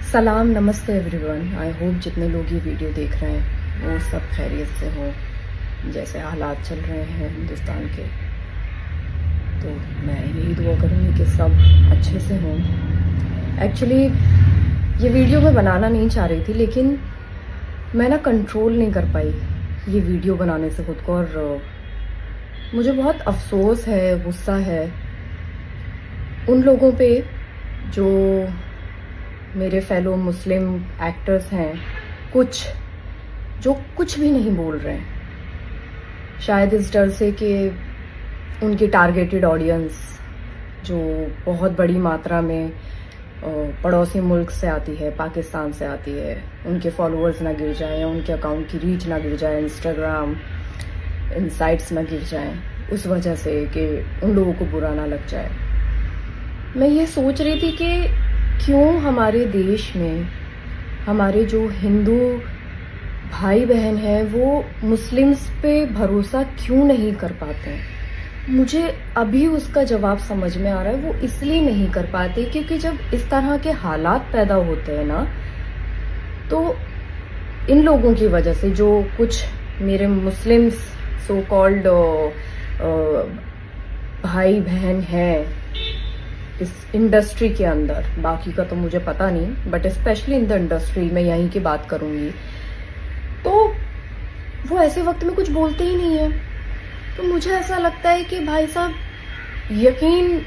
सलाम, नमस्ते everyone. I hope जितने लोग ये वीडियो देख रहे हैं वो सब खैरियत से हों। जैसे हालात चल रहे हैं हिंदुस्तान के, तो मैं यही दुआ करूँगी कि सब अच्छे से हों। एक्चुअली ये वीडियो मैं बनाना नहीं चाह रही थी, लेकिन मैं ना कंट्रोल नहीं कर पाई ये वीडियो बनाने से खुद को, और मुझे बहुत अफसोस है, गुस्सा है उन लोगों पे जो मेरे फेलो मुस्लिम एक्टर्स हैं, कुछ जो कुछ भी नहीं बोल रहे हैं, शायद इस डर से कि उनकी टारगेटेड ऑडियंस जो बहुत बड़ी मात्रा में पड़ोसी मुल्क से आती है, पाकिस्तान से आती है, उनके फॉलोअर्स ना गिर जाएं, उनके अकाउंट की रीच ना गिर जाए, इंस्टाग्राम इनसाइट्स ना गिर जाएं, उस वजह से कि उन लोगों को बुरा ना लग जाए। मैं ये सोच रही थी कि क्यों हमारे देश में हमारे जो हिंदू भाई बहन हैं वो मुस्लिम्स पे भरोसा क्यों नहीं कर पाते हैं। मुझे अभी उसका जवाब समझ में आ रहा है। वो इसलिए नहीं कर पाते क्योंकि जब इस तरह के हालात पैदा होते हैं ना, तो इन लोगों की वजह से जो कुछ मेरे मुस्लिम्स सो कॉल्ड भाई बहन हैं इस इंडस्ट्री के अंदर, बाकी का तो मुझे पता नहीं, but specially in the industry में यहीं की बात करूंगी, तो वो ऐसे वक्त में कुछ बोलते ही नहीं है। तो मुझे ऐसा लगता है कि भाई साहब, यकीन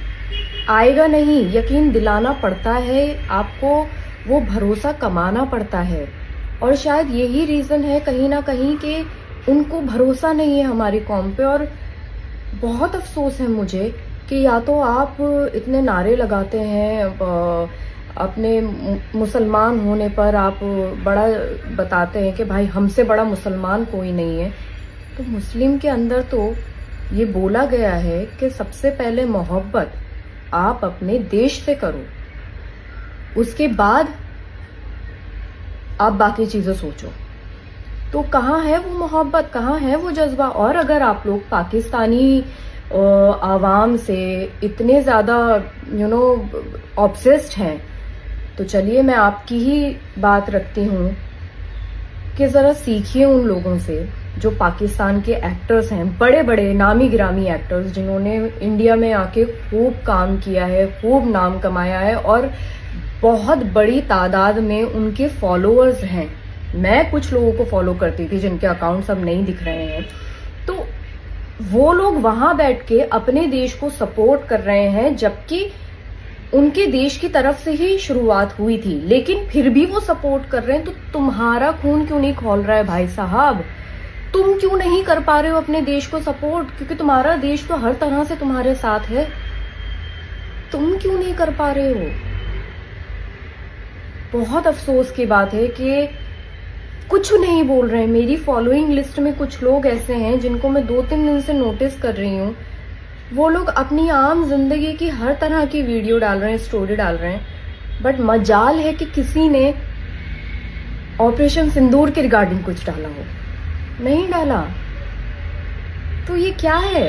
आएगा नहीं, यकीन दिलाना पड़ता है आपको, वो भरोसा कमाना पड़ता है। और शायद यही रीजन है कहीं ना कहीं कि उनको भरोसा नहीं है हमारी कौम पे। और बहुत अफसोस है मुझे कि या तो आप इतने नारे लगाते हैं, अपने मुसलमान होने पर आप बड़ा बताते हैं कि भाई हमसे बड़ा मुसलमान कोई नहीं है। तो मुस्लिम के अंदर तो ये बोला गया है कि सबसे पहले मोहब्बत आप अपने देश से करो, उसके बाद आप बाकी चीजें सोचो। तो कहाँ है वो मोहब्बत, कहाँ है वो जज्बा? और अगर आप लोग पाकिस्तानी आवाम से इतने ज्यादा ऑब्सेस्ड हैं, तो चलिए मैं आपकी ही बात रखती हूँ कि जरा सीखिए उन लोगों से जो पाकिस्तान के एक्टर्स हैं, बड़े बड़े नामी गिरामी एक्टर्स जिन्होंने इंडिया में आके खूब काम किया है, खूब नाम कमाया है, और बहुत बड़ी तादाद में उनके फॉलोअर्स हैं। मैं कुछ लोगों को फॉलो करती थी जिनके अकाउंट्स अब नहीं दिख रहे हैं, तो वो लोग वहां बैठ के अपने देश को सपोर्ट कर रहे हैं, जबकि उनके देश की तरफ से ही शुरुआत हुई थी, लेकिन फिर भी वो सपोर्ट कर रहे हैं। तो तुम्हारा खून क्यों नहीं खौल रहा है भाई साहब? तुम क्यों नहीं कर पा रहे हो अपने देश को सपोर्ट? क्योंकि तुम्हारा देश तो हर तरह से तुम्हारे साथ है, तुम क्यों नहीं कर पा रहे हो? बहुत अफसोस की बात है कि कुछ नहीं बोल रहे हैं। मेरी फॉलोइंग लिस्ट में कुछ लोग ऐसे हैं जिनको मैं 2-3 दिन से नोटिस कर रही हूँ। वो लोग अपनी आम जिंदगी की हर तरह की वीडियो डाल रहे हैं, स्टोरी डाल रहे हैं, बट मजाल है कि किसी ने ऑपरेशन सिंदूर के रिगार्डिंग कुछ डाला हो, नहीं डाला। तो ये क्या है?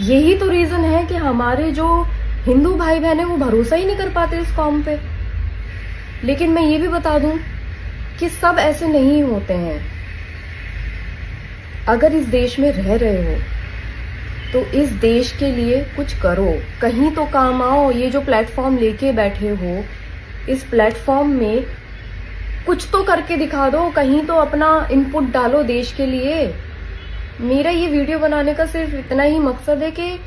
यही तो रीजन है कि हमारे जो हिंदू भाई बहन है वो भरोसा ही नहीं कर पाते इस कौम पे। लेकिन मैं ये भी बता दूं कि सब ऐसे नहीं होते हैं। अगर इस देश में रह रहे हो तो इस देश के लिए कुछ करो, कहीं तो काम आओ। ये जो प्लेटफॉर्म लेके बैठे हो, इस प्लेटफॉर्म में कुछ तो करके दिखा दो, कहीं तो अपना इनपुट डालो देश के लिए। मेरा ये वीडियो बनाने का सिर्फ इतना ही मकसद है कि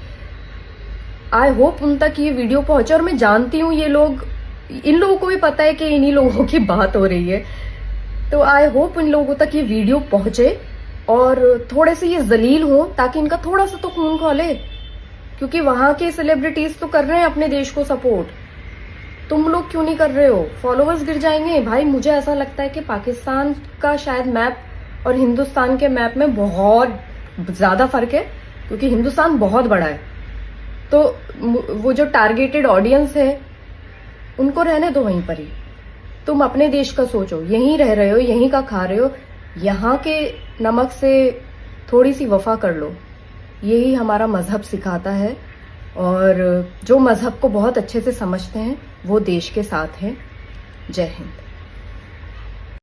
आई होप उन तक ये वीडियो पहुंचे। और मैं जानती हूँ ये लोग, इन लोगों को भी पता है कि इन्हीं लोगों की बात हो रही है, तो आई होप इन लोगों तक ये वीडियो पहुंचे और थोड़े से ये जलील हो, ताकि इनका थोड़ा सा तो खून खौले। क्योंकि वहां के सेलिब्रिटीज तो कर रहे हैं अपने देश को सपोर्ट, तुम लोग क्यों नहीं कर रहे हो? फॉलोअर्स गिर जाएंगे भाई। मुझे ऐसा लगता है कि पाकिस्तान का शायद मैप और हिंदुस्तान के मैप में बहुत ज्यादा फर्क है, क्योंकि हिंदुस्तान बहुत बड़ा है। तो वो जो टारगेटेड ऑडियंस है उनको रहने दो वहीं पर ही। तुम अपने देश का सोचो, यहीं रह रहे हो, यहीं का खा रहे हो, यहाँ के नमक से थोड़ी सी वफा कर लो। यही हमारा मजहब सिखाता है। और जो मजहब को बहुत अच्छे से समझते हैं वो देश के साथ हैं। जय हिंद।